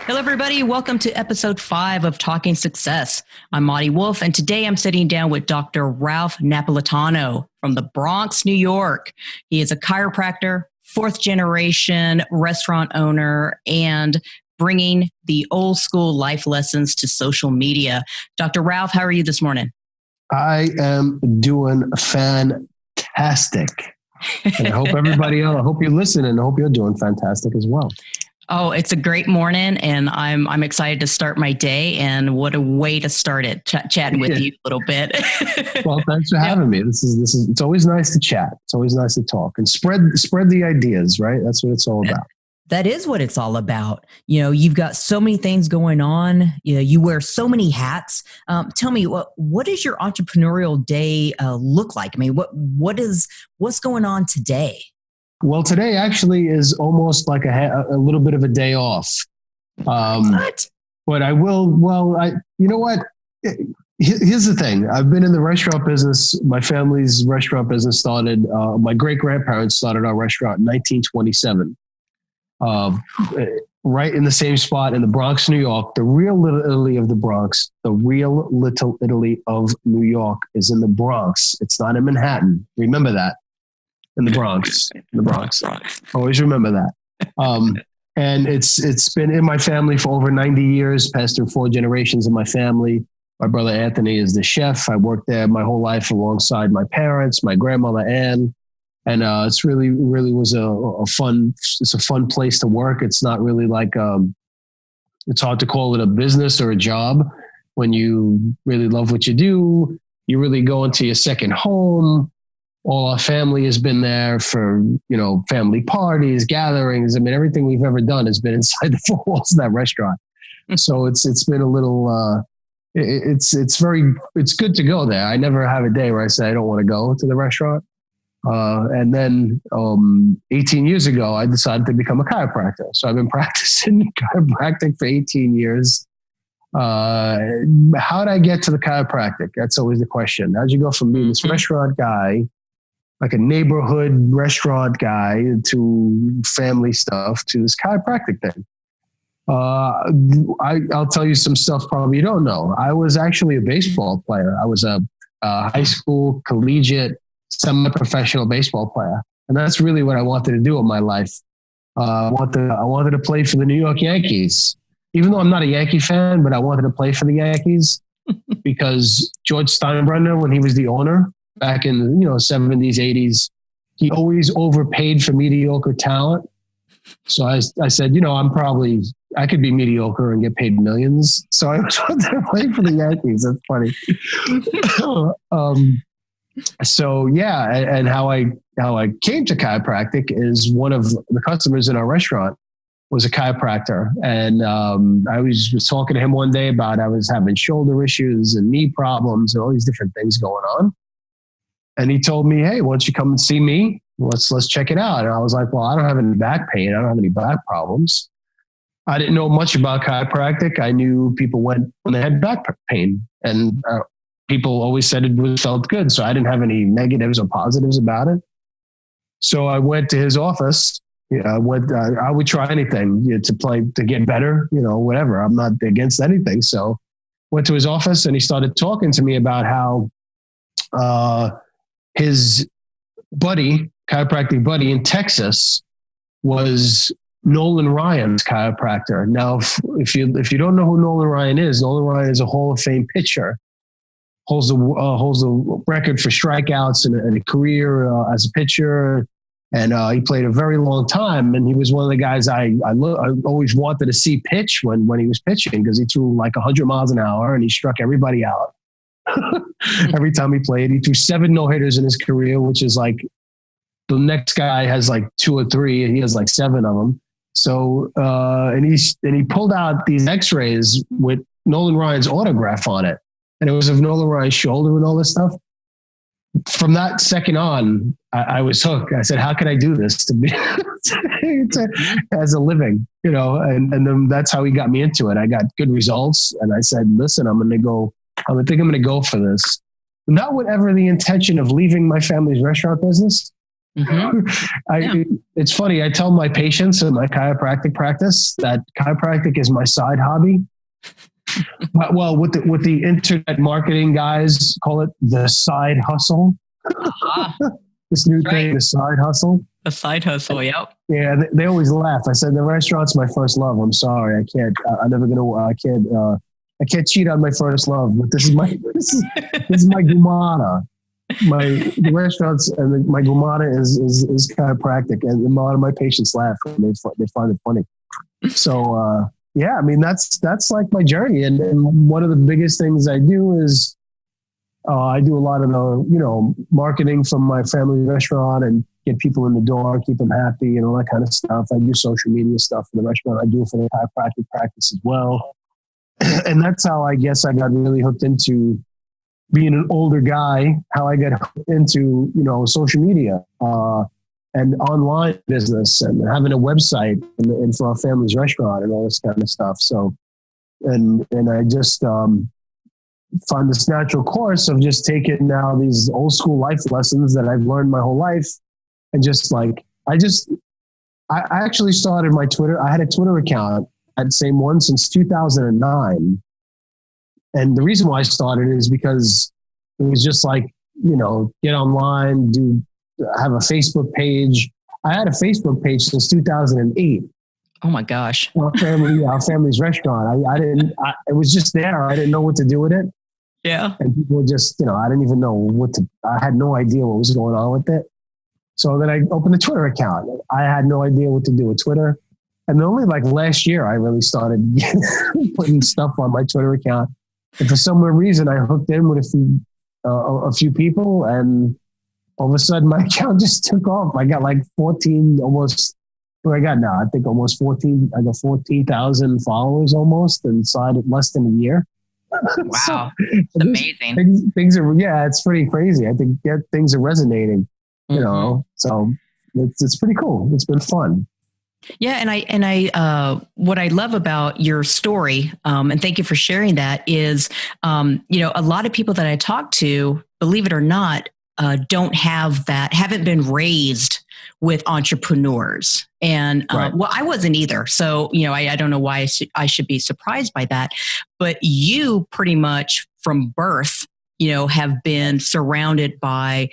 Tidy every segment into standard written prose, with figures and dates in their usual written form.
Hello, everybody. Welcome to episode 5 of Talking Success. I'm Monty Wolf, and today I'm sitting down with Dr. Ralph Napolitano from the Bronx, New York. He is a chiropractor, fourth generation restaurant owner, and bringing the old school life lessons to social media. Dr. Ralph, how are you this morning? I am doing fantastic. And I hope everybody else, I hope you listen and I hope you're doing fantastic as well. Oh, it's a great morning, and I'm excited to start my day. And what a way to start it, chatting with you a little bit. Well, thanks for having me. This is. It's always nice to chat. It's always nice to talk and spread the ideas. Right, that's what it's all about. That is what it's all about. You know, you've got so many things going on. You know, you wear so many hats. Tell me, what does your entrepreneurial day look like? I mean, what's going on today? Well, today actually is almost like a little bit of a day off. What? But I will. Well, you know what? Here's the thing. I've been in the restaurant business. My family's restaurant business started. My great grandparents started our restaurant in 1927. Right in the same spot in the Bronx, New York. The real Little Italy of the Bronx. The real Little Italy of New York is in the Bronx. It's not in Manhattan. Remember that. In the Bronx. Always remember that. And it's been in my family for over 90 years, passed through 4 generations of my family. My brother Anthony is the chef. I worked there my whole life alongside my parents, my grandmother Ann. And it's really was a fun place to work. It's not really like, it's hard to call it a business or a job. When you really love what you do, you really go into your second home. All our family has been there for, family parties, gatherings. I mean, everything we've ever done has been inside the 4 walls of that restaurant. So it's been a little, it's good to go there. I never have a day where I say I don't want to go to the restaurant. And then 18 years ago, I decided to become a chiropractor. So I've been practicing chiropractic for 18 years. How did I get to the chiropractic? That's always the question. How'd you go from being this restaurant guy, like a neighborhood restaurant guy, to family stuff, to this chiropractic thing? I'll tell you some stuff probably you don't know. I was actually a baseball player. I was a high school, collegiate, semi-professional baseball player. And that's really what I wanted to do in my life. I wanted to play for the New York Yankees, even though I'm not a Yankee fan, but I wanted to play for the Yankees because George Steinbrenner, when he was the owner back in the 70s, 80s, he always overpaid for mediocre talent. So I said, I could be mediocre and get paid millions. So I wanted to play for the Yankees. That's funny. So yeah, and how I came to chiropractic is one of the customers in our restaurant was a chiropractor, and I was talking to him one day about I was having shoulder issues and knee problems and all these different things going on, and he told me, "Hey, why don't you come and see me? Let's check it out." And I was like, "Well, I don't have any back pain. I don't have any back problems." I didn't know much about chiropractic. I knew people went when they had back pain, and people always said it felt good. So I didn't have any negatives or positives about it. So I went to his office. I would try anything to get better, whatever. I'm not against anything. So went to his office and he started talking to me about how his chiropractic buddy in Texas was Nolan Ryan's chiropractor. Now, if you don't know who Nolan Ryan is a Hall of Fame pitcher. Holds the record for strikeouts and a career as a pitcher, and he played a very long time. And he was one of the guys I always wanted to see pitch when he was pitching because he threw like 100 miles an hour and he struck everybody out every time he played. He threw 7 no-hitters in his career, which is like the next guy has like 2 or 3, and he has like 7 of them. So and he pulled out these X-rays with Nolan Ryan's autograph on it. And it was of Nolan Ryan's shoulder and all this stuff. From that second on, I was hooked. I said, how can I do this to be as a living, and then that's how he got me into it. I got good results and I said, listen, I'm going to go for this. Not whatever the intention of leaving my family's restaurant business, It's funny. I tell my patients in my chiropractic practice that chiropractic is my side hobby. Well, what the internet marketing guys call it, the side hustle. This new thing, the side hustle. A side hustle, yep. Yeah, they always laugh. I said the restaurant's my first love. I'm sorry, I can't. I can't cheat on my first love. But this is my gumana. The restaurants and my gumana is chiropractic, and a lot of my patients laugh and they find it funny. So yeah, I mean that's like my journey, and one of the biggest things I do is I do a lot of the marketing from my family restaurant and get people in the door, keep them happy, and all that kind of stuff. I do social media stuff for the restaurant. I do it for the chiropractic practice as well, and that's how I guess I got really hooked into being an older guy. How I got into social media and online business and having a website and for our family's restaurant and all this kind of stuff. So, and I just find this natural course of just taking now these old school life lessons that I've learned my whole life, and just like I actually started my Twitter. I had a Twitter account, I'd the same one since 2009, and the reason why I started is because it was just like get online, have a Facebook page. I had a Facebook page since 2008. Oh my gosh! Our family's restaurant. It was just there. I didn't know what to do with it. Yeah. And people were just, I didn't even know I had no idea what was going on with it. So then I opened a Twitter account. I had no idea what to do with Twitter. And only like last year, I really started putting stuff on my Twitter account. And for some reason, I hooked in with a few people, and all of a sudden my account just took off. I got like 14, almost, what I got now, I think almost 14, I got 14,000 followers almost inside of less than a year. Wow. So, it's amazing. Things are, it's pretty crazy. I think things are resonating, so it's pretty cool. It's been fun. Yeah. And I, what I love about your story, and thank you for sharing that, is, a lot of people that I talk to, believe it or not, don't have that, haven't been raised with entrepreneurs. And right. Well, I wasn't either. So, I don't know why I should be surprised by that. But you pretty much from birth, have been surrounded by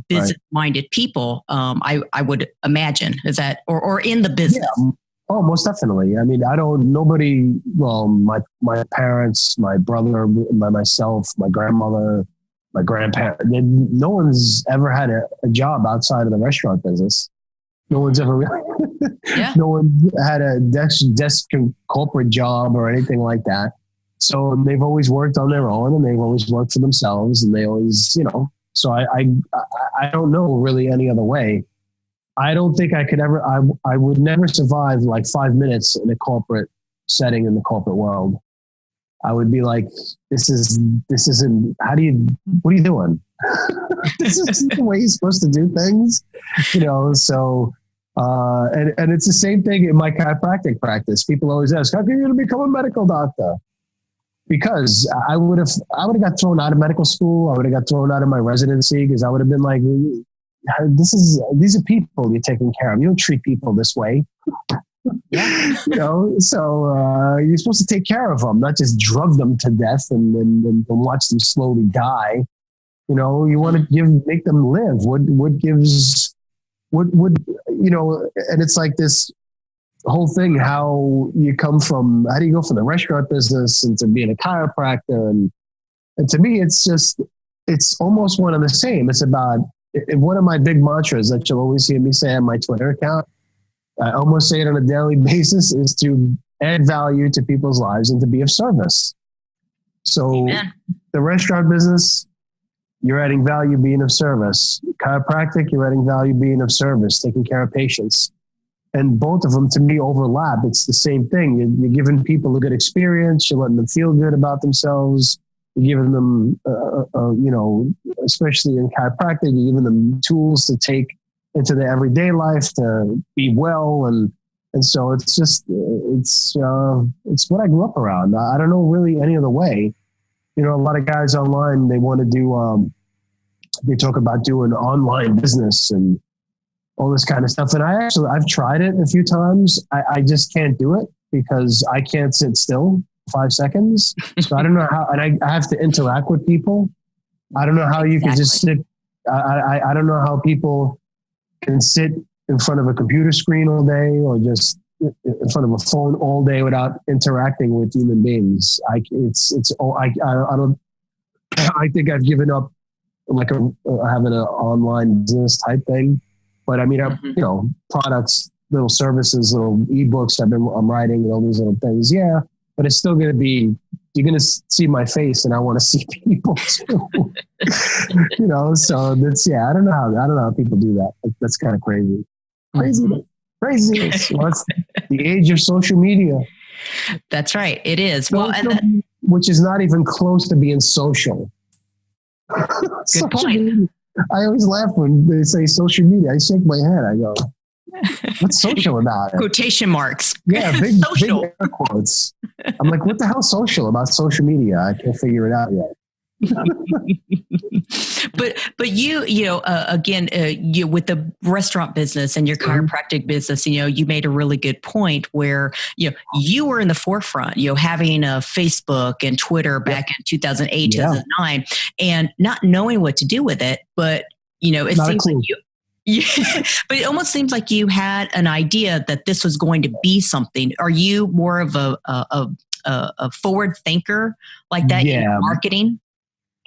business-minded people. I would imagine, is that, or in the business? Yeah. Oh, most definitely. I mean, my parents, my brother, myself, my grandmother, my grandparents, no one's ever had a job outside of the restaurant business. No one's ever really, no one had a desk corporate job or anything like that. So they've always worked on their own, and they've always worked for themselves, and they always, so I don't know really any other way. I don't think I could ever, I would never survive like 5 minutes in a corporate setting in the corporate world. I would be like, this isn't, what are you doing? This isn't the way you're supposed to do things, so, and it's the same thing in my chiropractic practice. People always ask, how can you become a medical doctor? Because I would have got thrown out of medical school. I would have got thrown out of my residency because I would have been like, these are people you're taking care of. You don't treat people this way. So you're supposed to take care of them, not just drug them to death and watch them slowly die. You want to make them live. What gives, and it's like this whole thing, how do you go from the restaurant business into being a chiropractor? And to me, it's almost one and the same. It's about, one of my big mantras that you'll always hear me say on my Twitter account, I almost say it on a daily basis, is to add value to people's lives and to be of service. So Amen. The restaurant business, you're adding value being of service. Chiropractic, you're adding value being of service, taking care of patients. And both of them, to me, overlap. It's the same thing. You're giving people a good experience. You're letting them feel good about themselves. You're giving them, especially in chiropractic, you're giving them tools to take into their everyday life to be well. And so it's what I grew up around. I don't know really any other way. A lot of guys online, they want to do, they talk about doing online business and all this kind of stuff. And I've tried it a few times. I just can't do it because I can't sit still 5 seconds. So I don't know how, and I have to interact with people. I don't know how you can just sit. I don't know how people can sit in front of a computer screen all day or just in front of a phone all day without interacting with human beings. I think I've given up like having an online business type thing. But I mean, products, little services, little ebooks I'm writing and all these little things. Yeah, but it's still going to be, you're going to see my face and I want to see people too. So that's, I don't know how people do that. That's kind of crazy. Craziness. Well, it's the age of social media. That's right. It is. Well, which is not even close to being social. Good point. Media. I always laugh when they say social media. I shake my head. I go, what's social about it? Quotation marks. Yeah, big air quotes. I'm like, what the hell social about social media? I can't figure it out yet. but you with the restaurant business and your chiropractic business, you made a really good point where you were in the forefront, having a Facebook and Twitter back in 2008, 2009, and not knowing what to do with it. But it seems like but it almost seems like you had an idea that this was going to be something. Are you more of a forward thinker like that in marketing?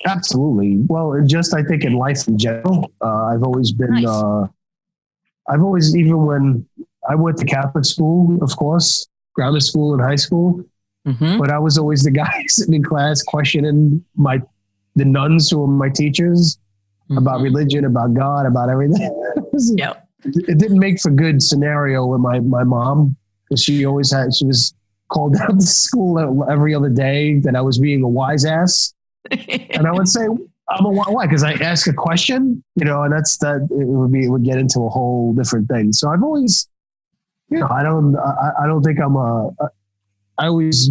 Absolutely. Well, I think in life in general, I've always been, even when I went to Catholic school, of course, grammar school and high school, but I was always the guy sitting in class questioning the nuns who were my teachers about religion, about God, about everything. It didn't make for good scenario with my mom, because she was called out to school every other day that I was being a wise ass. And I would say, I'm a why? Because I ask a question, and it would get into a whole different thing. So I've always, I don't think I always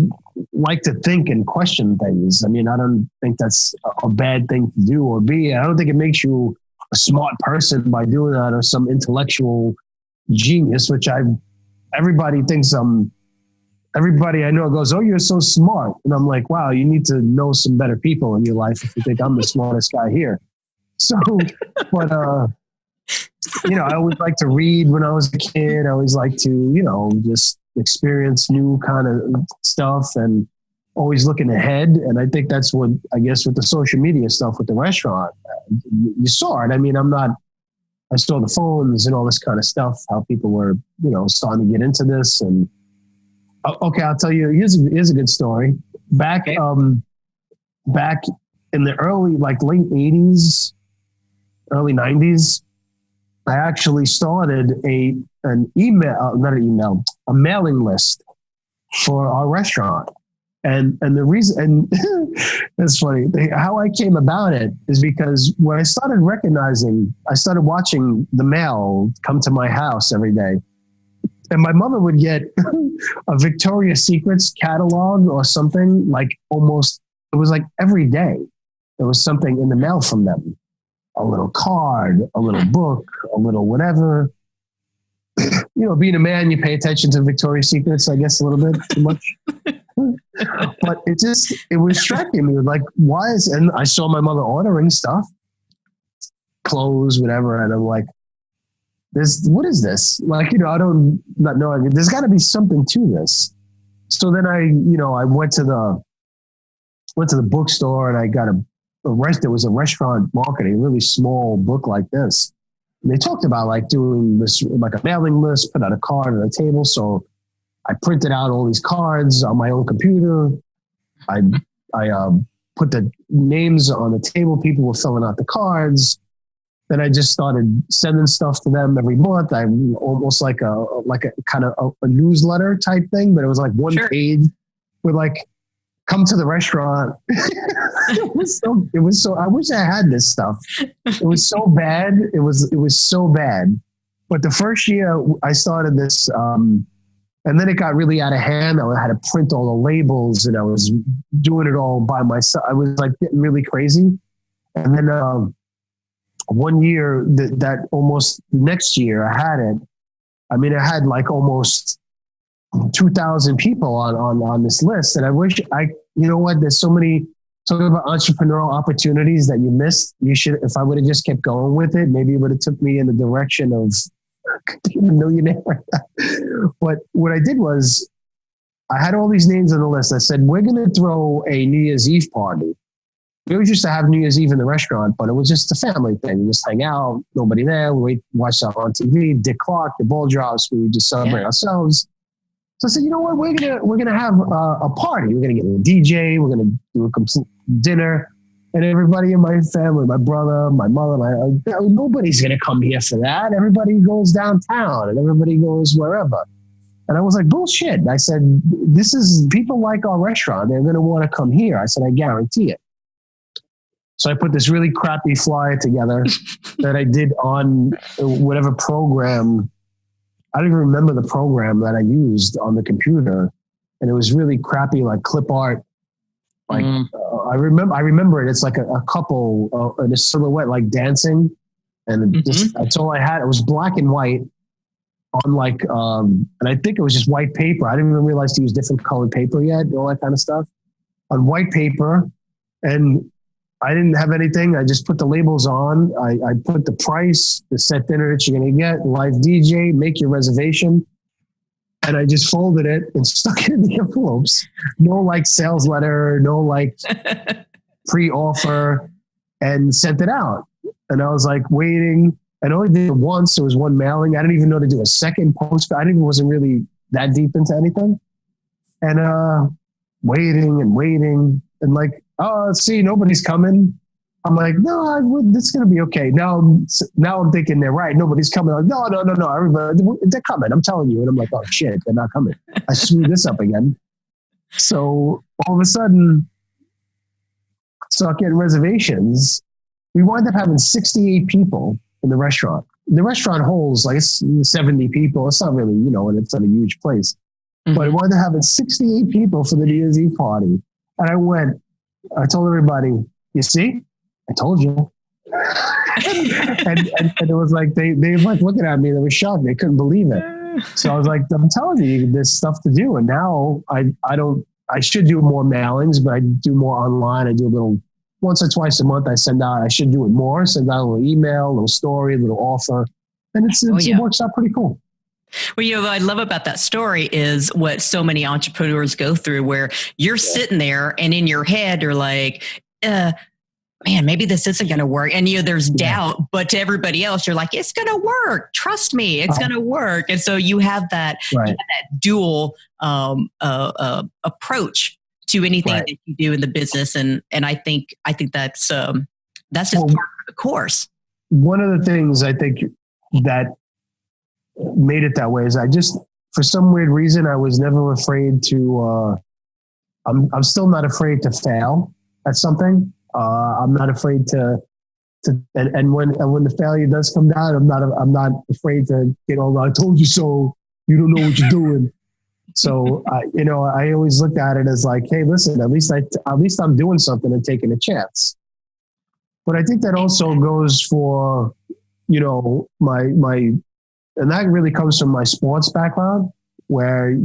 like to think and question things. I mean, I don't think that's a bad thing to do or be. I don't think it makes you a smart person by doing that, or some intellectual genius, which everybody thinks everybody I know goes, "Oh, you're so smart." And I'm like, wow, you need to know some better people in your life if you think I'm the smartest guy here. So, but, I always like to read when I was a kid. I always like to, just experience new kind of stuff and always looking ahead. And I think that's what, I guess, with the social media stuff with the restaurant, you saw it. I mean, I saw the phones and all this kind of stuff, how people were, starting to get into this. And okay, I'll tell you, here's a good story. Back in the early, late 80s, early 90s, I actually started a mailing list for our restaurant. And the reason, and it's funny, how I came about it is because when I started watching the mail come to my house every day. And my mother would get a Victoria's Secrets catalog or something, like it was like every day there was something in the mail from them. A little card, a little book, a little whatever. Being a man, you pay attention to Victoria's Secrets, I guess, a little bit too much. But it was striking me, like, and I saw my mother ordering stuff, clothes, whatever, and I'm like, what is this? Like, I don't not know. There's got to be something to this. So then I went to the bookstore and I got there was a restaurant marketing, a really small book like this. And they talked about like doing this, like a mailing list, put out a card on a table. So I printed out all these cards on my own computer. I put the names on the table. People were filling out the cards. Then I just started sending stuff to them every month. I'm almost like a kind of a newsletter type thing, but it was like one page with like, come to the restaurant. It was so, I wish I had this stuff. It was so bad. It was so bad. But the first year I started this, and then it got really out of hand. I had to print all the labels and I was doing it all by myself. I was like getting really crazy. And then, one year that almost next year I had it. I mean, I had like almost 2,000 people on this list. And I wish you know what, there's so many, talking about entrepreneurial opportunities that you missed. You should, if I would have just kept going with it, maybe it would have took me in the direction of being a millionaire. But what I did was I had all these names on the list. I said, we're going to throw a New Year's Eve party. We always used to have New Year's Eve in the restaurant, but it was just a family thing. We just hang out, nobody there. We watch that on TV. Dick Clark, the ball drops. We would just celebrate ourselves. So I said, you know what? We're gonna have a party. We're gonna get a DJ. We're gonna do a complete dinner, and everybody in my family, my brother, my mother, nobody's gonna come here for that. Everybody goes downtown, and everybody goes wherever. And I was like, bullshit. I said, this is people like our restaurant. They're gonna want to come here. I said, I guarantee it. So I put this really crappy flyer together that I did on whatever program. I don't even remember the program that I used on the computer. And it was really crappy, like clip art. Like I remember it. It's like a couple in a silhouette, like dancing. And that's all I had. It was black and white on like, and I think it was just white paper. I didn't even realize to use different colored paper yet, all that kind of stuff on white paper. And I didn't have anything. I just put the labels on. I put the price, the set dinner that you're going to get, live DJ, make your reservation. And I just folded it and stuck it in the envelopes. No like sales letter, no like pre-offer, and sent it out. And I was like waiting. I only did it once. It was one mailing. I didn't even know to do a second post. Wasn't really that deep into anything. And waiting and like, oh, see, nobody's coming. I'm like, no, this is going to be okay. Now I'm thinking they're right. Nobody's coming. Like, no. Everybody, they're coming. I'm telling you. And I'm like, oh shit, they're not coming. I screwed this up again. So all of a sudden, start getting reservations. We wind up having 68 people in the restaurant. The restaurant holds like 70 people. It's not really, and it's not a huge place. But it wound up having 68 people for the New Year's Eve party. And I told everybody, you see, I told you. and it was like, they were like looking at me, they were shocked. They couldn't believe it. So I was like, I'm telling you, there's stuff to do. And now I should do more mailings, but I do more online. I do a little, once or twice a month, I should do it more, send out a little email, a little story, a little offer. And it works out pretty cool. Well, what I love about that story is what so many entrepreneurs go through, where you're sitting there and in your head you're like, man, maybe this isn't going to work. And there's doubt, but to everybody else, you're like, it's going to work. Trust me, it's going to work. And so you have that, dual approach to anything that you do in the business. And I think that's just part of the course. One of the things I think that made it that way is for some weird reason, I was never afraid to, I'm still not afraid to fail at something. I'm not afraid to and when the failure does come down, I'm not afraid to get all, I told you so, you don't know what you're doing. So, I always looked at it as like, hey, listen, at least I'm doing something and taking a chance. But I think that also goes for, my and that really comes from my sports background, where,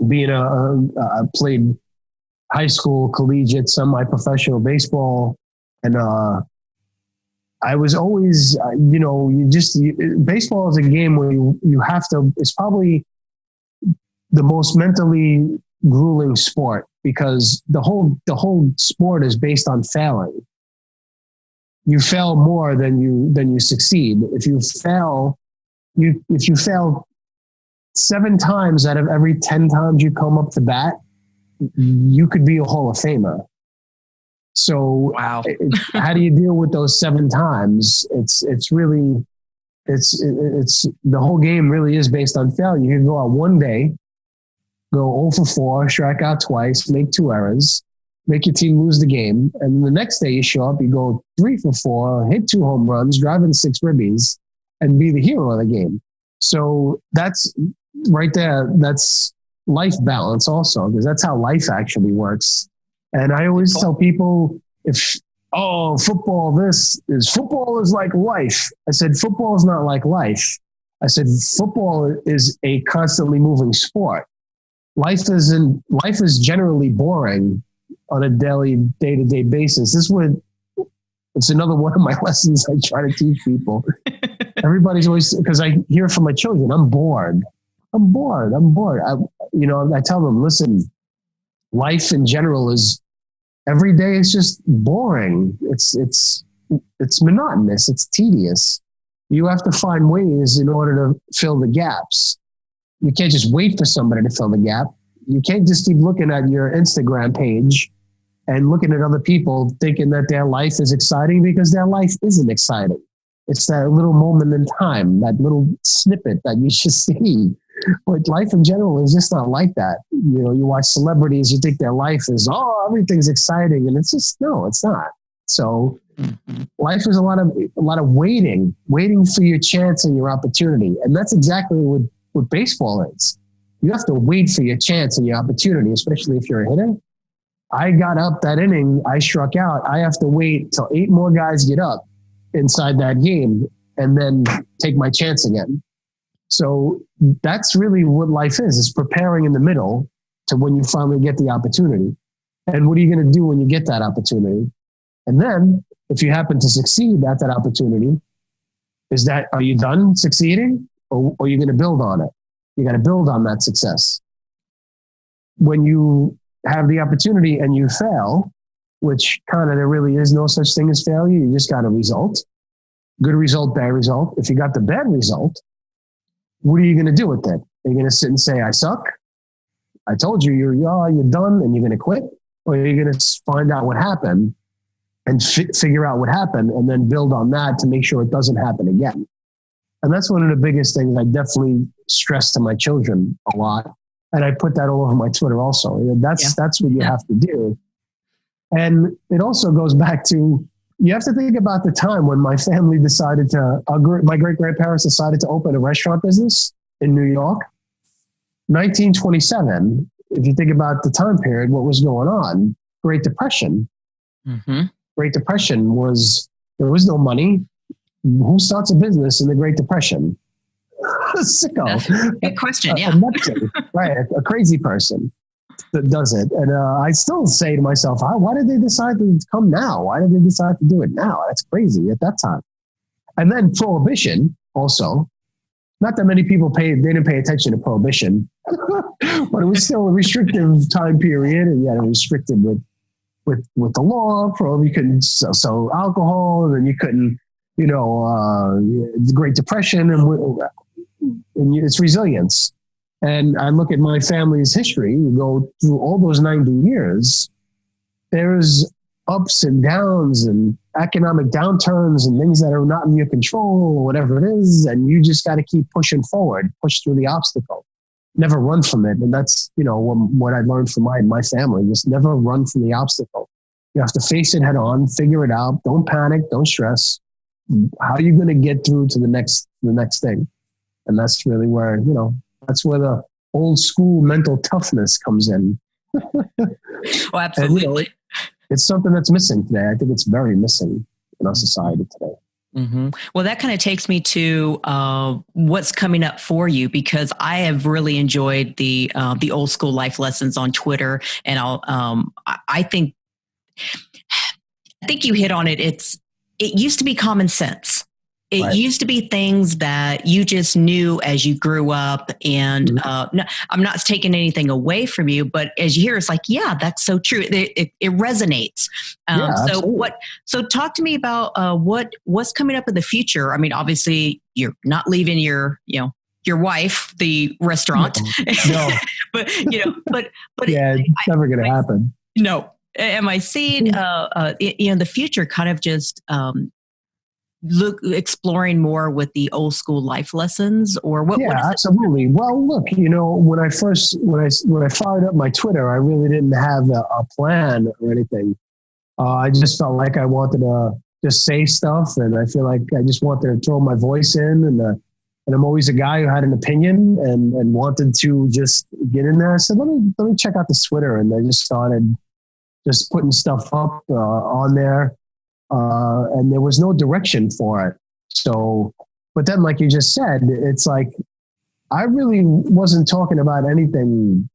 being I played high school, collegiate, semi-professional baseball. And I was always, baseball is a game where you have to, it's probably the most mentally grueling sport, because the whole sport is based on failing. You fail more than you succeed. If you fail 7 times out of every 10 times you come up to bat, you could be a Hall of Famer. So wow. How do you deal with those 7 times? It's the whole game really is based on failure. You can go out one day, go 0 for 4, strike out twice, make 2 errors, make your team lose the game. And the next day you show up, you go 3 for 4, hit 2 home runs, drive in 6 ribbies, and be the hero of the game. So that's right there. That's life balance also, because that's how life actually works. And I always tell people, if oh, football is like life. I said, football is not like life. I said, football is a constantly moving sport. Life is generally boring on a daily, day-to-day basis. It's another one of my lessons I try to teach people. Everybody's always, because I hear from my children, I'm bored. I tell them, listen, life in general is, every day is just boring. It's monotonous. It's tedious. You have to find ways in order to fill the gaps. You can't just wait for somebody to fill the gap. You can't just keep looking at your Instagram page and looking at other people thinking that their life is exciting, because their life isn't exciting. It's that little moment in time, that little snippet that you should see. But life in general is just not like that. You know, you watch celebrities, you think their life is, oh, everything's exciting. And it's just, no, it's not. So life is a lot of waiting for your chance and your opportunity. And that's exactly what baseball is. You have to wait for your chance and your opportunity, especially if you're a hitter. I got up that inning, I struck out. I have to wait till 8 more guys get up inside that game and then take my chance again. So that's really what life is preparing in the middle to when you finally get the opportunity. And what are you going to do when you get that opportunity? And then if you happen to succeed at that opportunity, are you done succeeding, or are you going to build on it? You got to build on that success. When you have the opportunity and you fail, which kind of, there really is no such thing as failure. You just got a result, good result, bad result. If you got the bad result, what are you going to do with it? Are you going to sit and say, I suck? I told you, you're done and you're going to quit? Or are you going to find out what happened and figure out what happened and then build on that to make sure it doesn't happen again? And that's one of the biggest things I definitely stress to my children a lot. And I put that all over my Twitter also. That's what you have to do. And it also goes back to, you have to think about the time when my family decided my great-grandparents decided to open a restaurant business in New York. 1927, if you think about the time period, what was going on? Great Depression. Mm-hmm. Great Depression there was no money. Who starts a business in the Great Depression? A sicko. Good question, yeah. Right, a crazy person that does it. And I still say to myself, why did they decide to come now? Why did they decide to do it now? That's crazy at that time. And then Prohibition also. Not that many people they didn't pay attention to Prohibition, but it was still a restrictive time period, and yet it was restricted with the law. You couldn't sell alcohol, and then you couldn't, the Great Depression and its resilience. And I look at my family's history, you go through all those 90 years, there's ups and downs and economic downturns and things that are not in your control or whatever it is. And you just got to keep pushing forward, push through the obstacle, never run from it. And that's, what I learned from my family, just never run from the obstacle. You have to face it head on, figure it out. Don't panic, don't stress. How are you going to get through to the next thing? And that's really where, that's where the old school mental toughness comes in. Oh, absolutely. And, it's something that's missing today. I think it's very missing in our society today. Mm-hmm. Well, that kind of takes me to what's coming up for you, because I have really enjoyed the old school life lessons on Twitter, and I think you hit on it. It used to be common sense. It right. used to be things that you just knew as you grew up. And no, I'm not taking anything away from you, but as you hear, it's like, yeah, that's so true. It resonates. So talk to me about what's coming up in the future. I mean, obviously you're not leaving your wife, the restaurant, no. but yeah, it's never going to happen. No. Am I seeing, the future kind of just, exploring more with the old school life lessons, or what? Yeah, absolutely. Well, look, when I fired up my Twitter, I really didn't have a plan or anything. I just felt like I wanted to just say stuff, and I feel like I just wanted to throw my voice in, and I'm always a guy who had an opinion and wanted to just get in there. I said, let me check out this Twitter, and I just started just putting stuff up on there. and there was no direction for it. So, but then, like you just said, it's like, I really wasn't talking about anything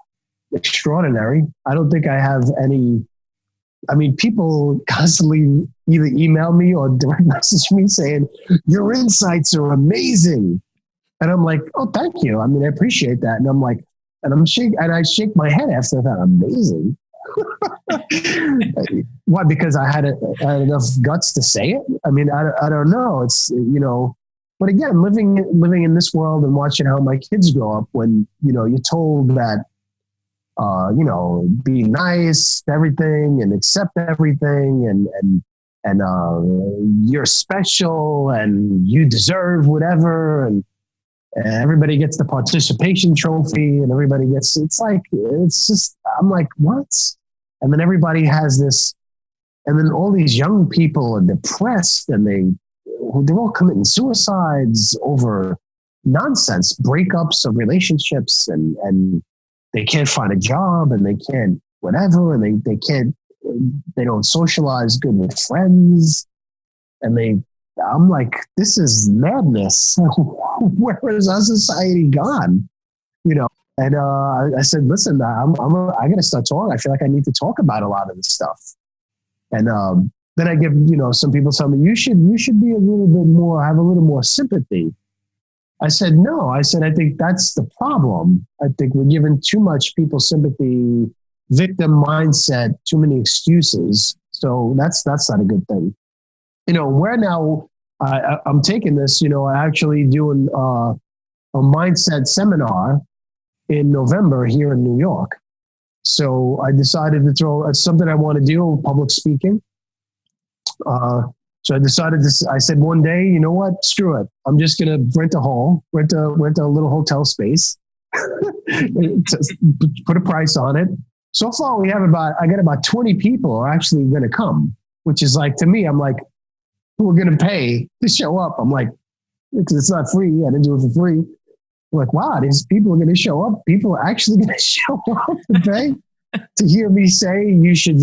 extraordinary. I don't think I have any. I mean, people constantly either email me or direct message me saying, your insights are amazing. And I'm like, oh, thank you. I mean, I appreciate that. And I'm like, and I shake my head after that. Amazing. Why? Because I had enough guts to say it. I mean, I don't know. It's, but again, living in this world and watching how my kids grow up, when, you're told that, be nice to everything and accept everything and you're special and you deserve whatever. And everybody gets the participation trophy and everybody gets, I'm like, what? And then everybody has this, and then all these young people are depressed and they're all committing suicides over nonsense, breakups of relationships, and they can't find a job and they can't whatever, and they don't socialize good with friends. And I'm like, this is madness. Where is our society gone? And I said, listen, I got to start talking. I feel like I need to talk about a lot of this stuff. And then I give, some people tell me, you should be a little bit more, have a little more sympathy. I said, no. I said, I think that's the problem. I think we're giving too much people sympathy, victim mindset, too many excuses. So that's not a good thing. Where now I'm taking this, actually doing a mindset seminar in November here in New York. So I decided to throw something I want to do, public speaking. So I decided this. I said one day, you know what? Screw it. I'm just going to rent a little hotel space, put a price on it. So far, I got about 20 people are actually going to come, which is like, to me, I'm like, who are going to pay to show up? I'm like, it's not free. I didn't do it for free. I'm like, wow, these people are going to show up. People are actually going to show up to pay to hear me say you should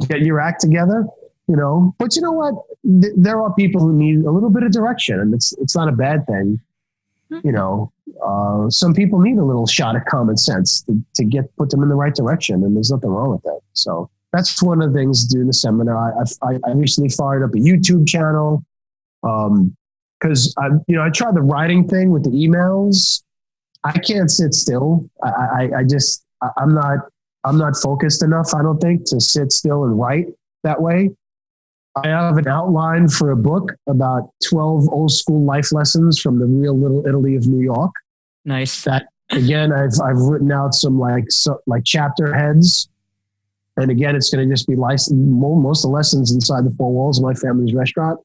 get your act together. But you know what? There are people who need a little bit of direction, and it's not a bad thing. Some people need a little shot of common sense to put them in the right direction, and there's nothing wrong with that. So that's one of the things doing the seminar. I recently fired up a YouTube channel because I tried the writing thing with the emails. I can't sit still. I'm not focused enough, I don't think, to sit still and write that way. I have an outline for a book about 12 old school life lessons from the real little Italy of New York. Nice. That again, I've written out some like chapter heads, and again, it's going to just be most of the lessons inside the four walls of my family's restaurant.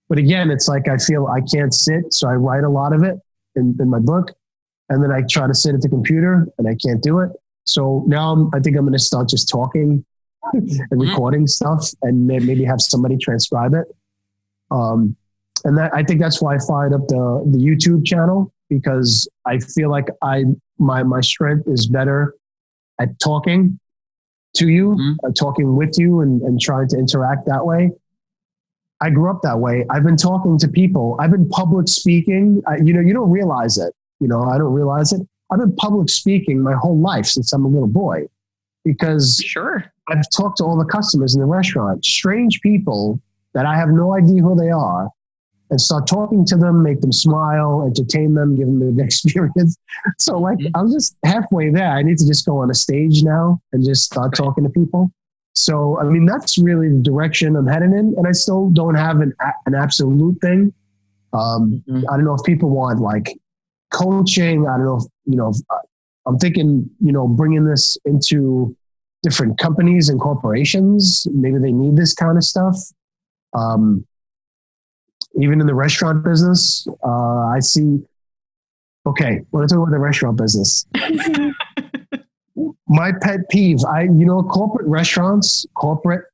But again, it's like I feel I can't sit, so I write a lot of it in my book, and then I try to sit at the computer, and I can't do it. So now I think I'm going to start just talking and recording stuff, and maybe have somebody transcribe it. And I think that's why I fired up the YouTube channel, because I feel like my strength is better at talking to you, talking with you, and trying to interact that way. I grew up that way. I've been talking to people. I've been public speaking. You don't realize it. I don't realize it. I've been public speaking my whole life since I'm a little boy, because sure, I've talked to all the customers in the restaurant, strange people that I have no idea who they are, and start talking to them, make them smile, entertain them, give them the experience. So I'm just halfway there. I need to just go on a stage now and just start talking to people. So, I mean, that's really the direction I'm heading in. And I still don't have an absolute thing. I don't know if people want like coaching. I don't know if, I'm thinking, bringing this into different companies and corporations. Maybe they need this kind of stuff. Even in the restaurant business, I see. Okay, when I talk about the restaurant business, my pet peeve, corporate restaurants, corporate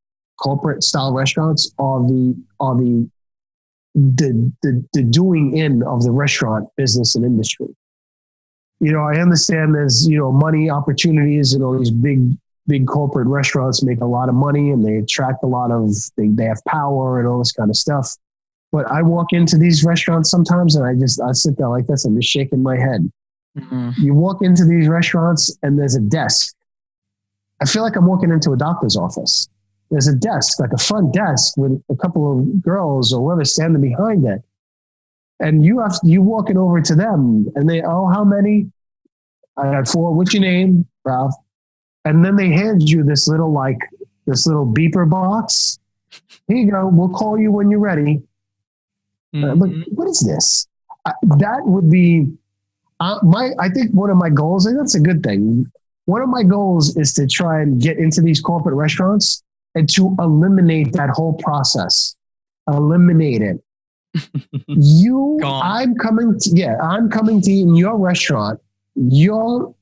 style restaurants are the doing in of the restaurant business and industry. I understand there's, money opportunities and all these big big corporate restaurants make a lot of money and they attract a lot of, they have power and all this kind of stuff. But I walk into these restaurants sometimes and I sit there like this and just shaking my head. Mm-hmm. You walk into these restaurants and there's a desk. I feel like I'm walking into a doctor's office. There's a desk, like a front desk with a couple of girls or whoever standing behind it. And you walking over to them and they, oh, how many? I got 4. What's your name, Ralph? And then they hand you this little beeper box. Here you go. We'll call you when you're ready. Mm-hmm. Like, what is this? That would be I think one of my goals, and that's a good thing. One of my goals is to try and get into these corporate restaurants and to eliminate that whole process. Eliminate it. I'm coming to eat in your restaurant. You're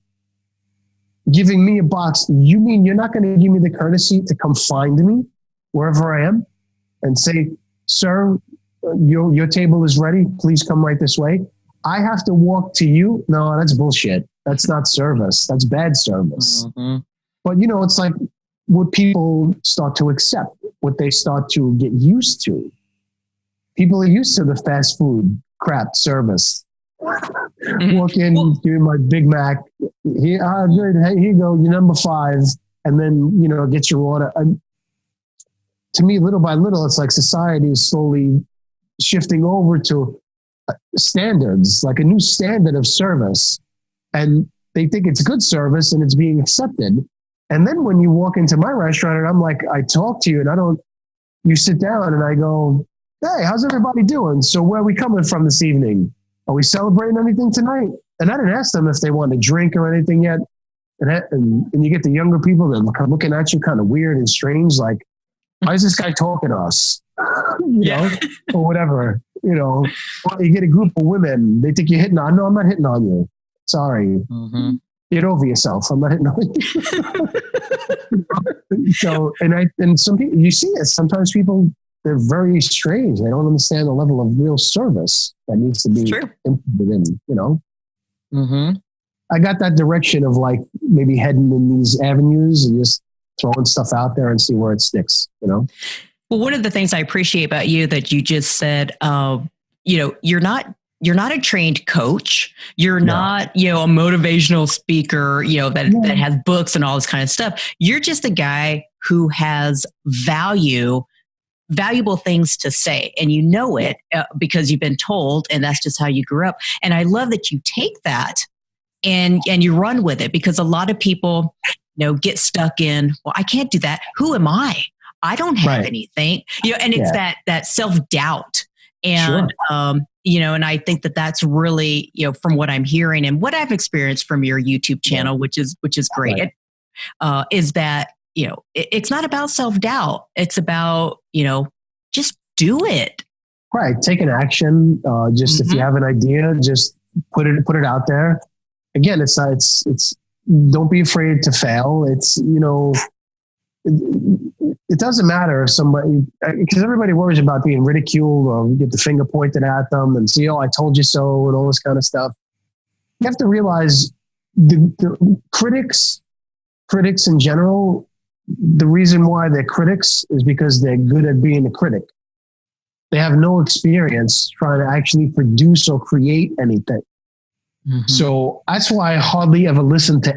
giving me a box. You mean you're not going to give me the courtesy to come find me wherever I am and say, sir, your table is ready. Please come right this way. I have to walk to you. No, that's bullshit. That's not service. That's bad service. Mm-hmm. But it's like what people start to accept, what they start to get used to. People are used to the fast food crap service. Mm-hmm. Walk in, give me my Big Mac. Here, good. Hey, here you go. You're number 5. And then, get your order. To me, little by little, it's like society is slowly shifting over to standards, like a new standard of service. And they think it's good service and it's being accepted. And then when you walk into my restaurant and I'm like, I talk to you and you sit down and I go, hey, how's everybody doing? So where are we coming from this evening? Are we celebrating anything tonight? And I didn't ask them if they want to drink or anything yet. And you get the younger people that are looking at you kind of weird and strange, like, why is this guy talking to us? you know, or whatever. Well, you get a group of women, they think you're hitting on. No, I'm not hitting on you. Sorry. Mm-hmm. Get over yourself. I'm not hitting on you. So, and some people, you see it. Sometimes people, they're very strange. They don't understand the level of real service that needs to be implemented in, Mm-hmm. I got that direction of like maybe heading in these avenues and just throwing stuff out there and see where it sticks, Well, one of the things I appreciate about you that you just said, you're not a trained coach. You're not, a motivational speaker, that has books and all this kind of stuff. You're just a guy who has valuable things to say, and it because you've been told, and that's just how you grew up. And I love that you take that and you run with it, because a lot of people, get stuck in, well, I can't do that. Who am I? I don't have anything, and it's that self-doubt. And, and I think that that's really, from what I'm hearing and what I've experienced from your YouTube channel, which is great, is that, it's not about self-doubt. It's about, just do it. Right. Take an action. Just if you have an idea, just put it out there. Again, it's don't be afraid to fail. It's, it doesn't matter if somebody, because everybody worries about being ridiculed or get the finger pointed at them and see, I told you so, and all this kind of stuff. You have to realize the critics in general, the reason why they're critics is because they're good at being a critic. They have no experience trying to actually produce or create anything. Mm-hmm. So that's why I hardly ever listen to,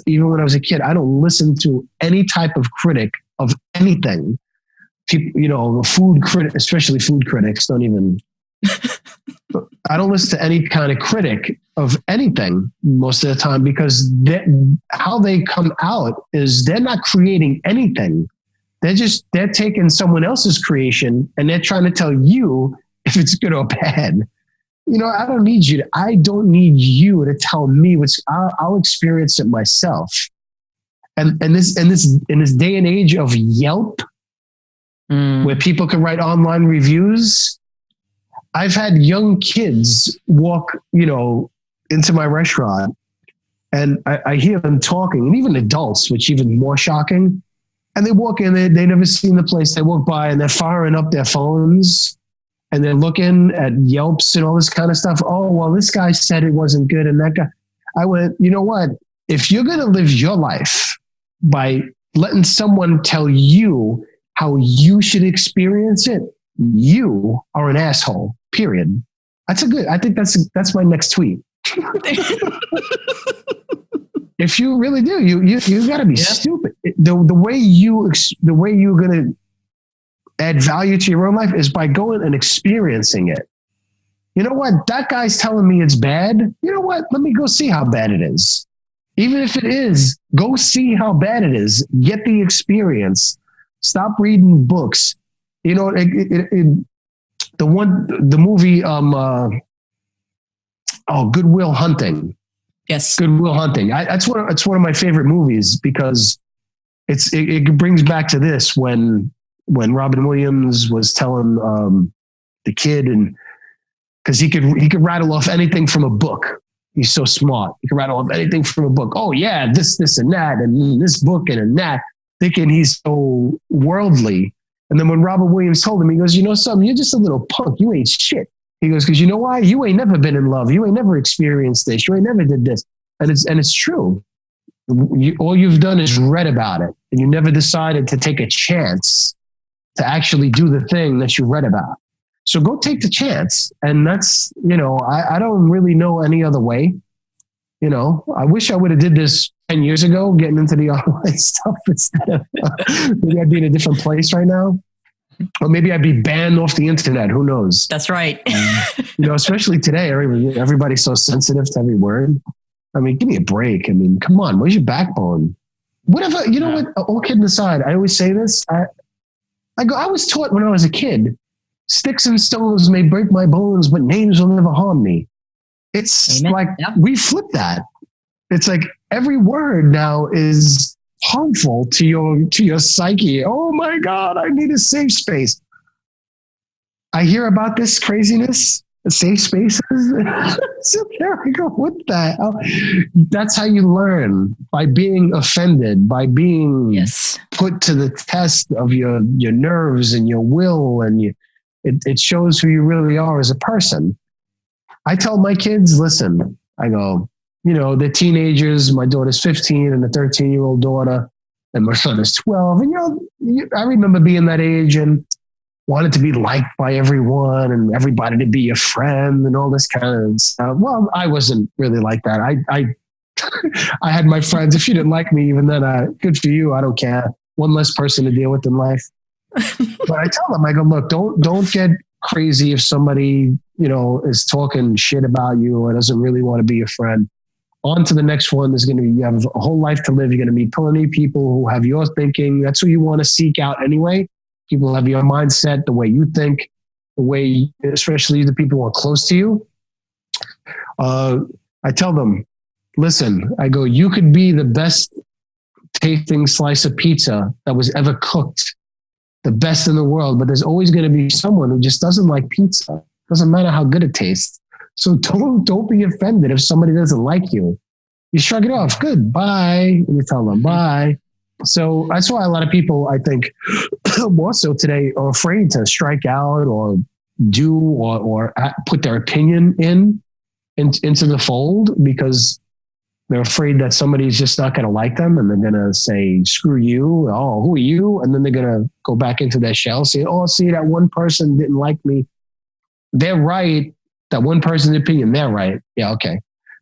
even when I was a kid, I don't listen to any type of critic of anything. People, food critic, especially food critics, don't even, I don't listen to any kind of critic of anything most of the time, because how they come out is they're not creating anything. They're taking someone else's creation and they're trying to tell you if it's good or bad. I don't need you to tell me I'll experience it myself. And in this day and age of Yelp, where people can write online reviews, I've had young kids walk, into my restaurant, and I hear them talking, and even adults, which even more shocking. And they walk in, they never seen the place. They walk by and they're firing up their phones. And they're looking at Yelps and all this kind of stuff. Oh, well, this guy said it wasn't good. And that guy, I went, you know what? If you're going to live your life by letting someone tell you how you should experience it, you are an asshole, period. I think that's my next tweet. If you really do, you got to be stupid. The way you're going to add value to your own life is by going and experiencing it. You know what? That guy's telling me it's bad. You know what? Let me go see how bad it is. Even if it is, go see how bad it is. Get the experience. Stop reading books. You know, the movie, Good Will Hunting. Yes. Good Will Hunting. It's one of my favorite movies because it brings back to this when Robin Williams was telling the kid, and because he could rattle off anything from a book. He's so smart. He can rattle off anything from a book. Oh yeah, this and that, and this book and that, thinking he's so worldly. And then when Robin Williams told him, he goes, you know something, you're just a little punk. You ain't shit. He goes, because you know why? You ain't never been in love. You ain't never experienced this. You ain't never did this. And it's true. All you've done is read about it, and you never decided to take a chance to actually do the thing that you read about. So go take the chance. And that's, I don't really know any other way. I wish I would have did this 10 years ago, getting into the online stuff instead of maybe I'd be in a different place right now. Or maybe I'd be banned off the internet. Who knows? That's right. Especially today, everybody's so sensitive to every word. I mean, give me a break. I mean, come on, where's your backbone? Whatever, what, all kidding aside, I always say this. I was taught when I was a kid, sticks and stones may break my bones, but names will never harm me. It's Amen. Like, we flip that. It's like every word now is harmful to your psyche. Oh my God, I need a safe space. I hear about this craziness, safe spaces. So there I go with that. That's how you learn, by being offended, by being put to the test of your nerves and your will, and it shows who you really are as a person. I tell my kids, listen, I go, they're teenagers. My daughter's 15 and a 13-year-old daughter, and my son is 12. And, I remember being that age and wanted to be liked by everyone and everybody to be a friend and all this kind of stuff. Well, I wasn't really like that. I had my friends. If you didn't like me, even then, good for you. I don't care. One less person to deal with in life. But I tell them, I go, look, don't get crazy if somebody, is talking shit about you or doesn't really want to be your friend. On to the next one. You have a whole life to live. You're going to meet plenty of people who have your thinking. That's who you want to seek out anyway. People have your mindset, the way you think, especially the people who are close to you. I tell them, listen, I go, you could be the best tasting slice of pizza that was ever cooked, the best in the world, but there's always going to be someone who just doesn't like pizza. Doesn't matter how good it tastes. So don't be offended if somebody doesn't like you. You shrug it off. Good. Bye. And you tell them bye. So that's why a lot of people, I think, more so today, are afraid to strike out or do or put their opinion into the fold, because they're afraid that somebody's just not going to like them, and they're going to say, screw you. Oh, who are you? And then they're going to go back into their shell, say, oh, see, that one person didn't like me. They're right. That one person's opinion, they're right. Yeah, okay.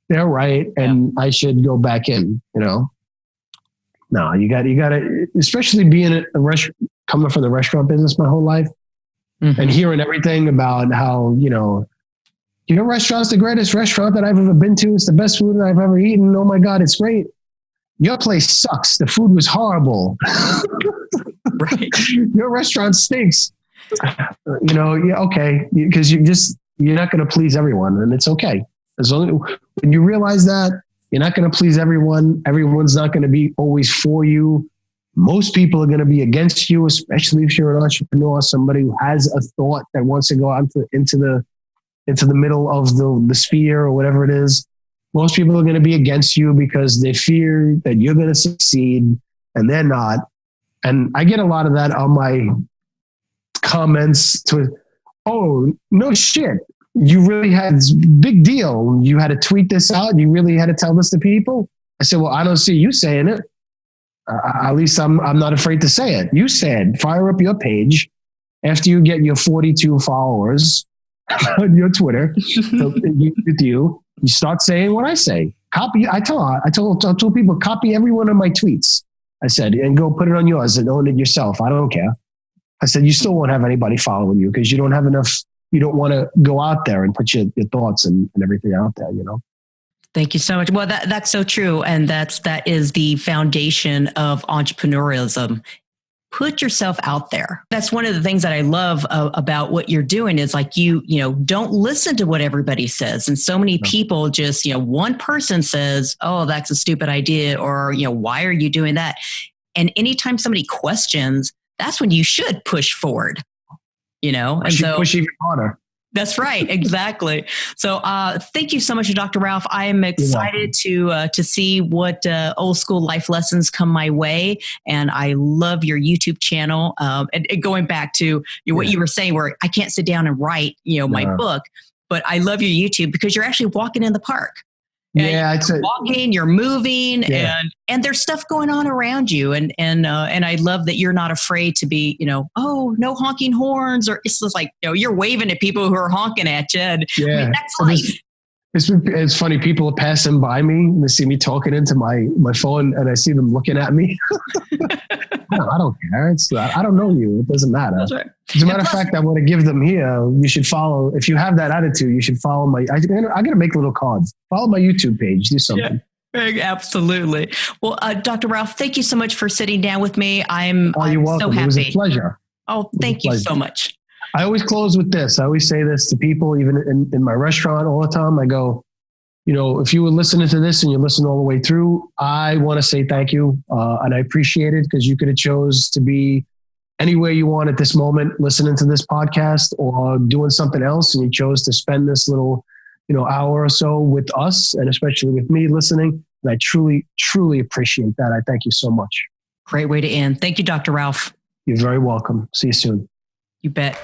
They're right. And I should go back in, No, you got to, especially being coming from the restaurant business my whole life, and hearing everything about how, your restaurant's the greatest restaurant that I've ever been to. It's the best food that I've ever eaten. Oh my God, it's great. Your place sucks. The food was horrible. Right. Your restaurant stinks. Okay. Because you're not going to please everyone, and it's okay. As long as when you realize that you're not going to please everyone, everyone's not going to be always for you. Most people are going to be against you, especially if you're an entrepreneur, somebody who has a thought that wants to go out into the middle of the sphere or whatever it is. Most people are going to be against you because they fear that you're going to succeed, and they're not. And I get a lot of that on my comments to, oh, no shit. You really had big deal. You had to tweet this out. You really had to tell this to people. I said, well, I don't see you saying it. At least I'm not afraid to say it. You said, fire up your page after you get your 42 followers on your Twitter. With you start saying what I say. Copy. I told people, copy every one of my tweets. I said, and go put it on yours and own it yourself. I don't care. I said, you still won't have anybody following you because you don't have enough. You don't want to go out there and put your thoughts and everything out there, you know? Thank you so much. Well, that's so true. And that is the foundation of entrepreneurialism. Put yourself out there. That's one of the things that I love about what you're doing is like, you don't listen to what everybody says. And so many people just, one person says, oh, that's a stupid idea. Or, why are you doing that? And anytime somebody questions, that's when you should push forward, and so push even harder. That's right. Exactly. So thank you so much, Dr. Ralph. I am excited to see what old school life lessons come my way. And I love your YouTube channel. And going back to what you were saying, where I can't sit down and write, my book, but I love your YouTube because you're actually walking in the park. Yeah, you're walking, you're moving, and there's stuff going on around you, and I love that you're not afraid to be, oh, no honking horns, or it's just like you're waving at people who are honking at you. And, that's life. It's funny. People are passing by me and they see me talking into my phone, and I see them looking at me. I don't care. I don't know you. It doesn't matter. That's right. As a matter of fact, I want to give them here. You should follow. If you have that attitude, you should follow my. I got to make little cards. Follow my YouTube page. Do something. Yeah, absolutely. Well, Dr. Ralph, thank you so much for sitting down with me. I'm you're welcome. So happy. It was a pleasure. Oh, thank you so much. I always close with this. I always say this to people, even in my restaurant all the time. I go, if you were listening to this and you listen all the way through, I want to say thank you. And I appreciate it because you could have chose to be anywhere you want at this moment, listening to this podcast or doing something else. And you chose to spend this little, hour or so with us, and especially with me listening. And I truly, truly appreciate that. I thank you so much. Great way to end. Thank you, Dr. Ralph. You're very welcome. See you soon. You bet.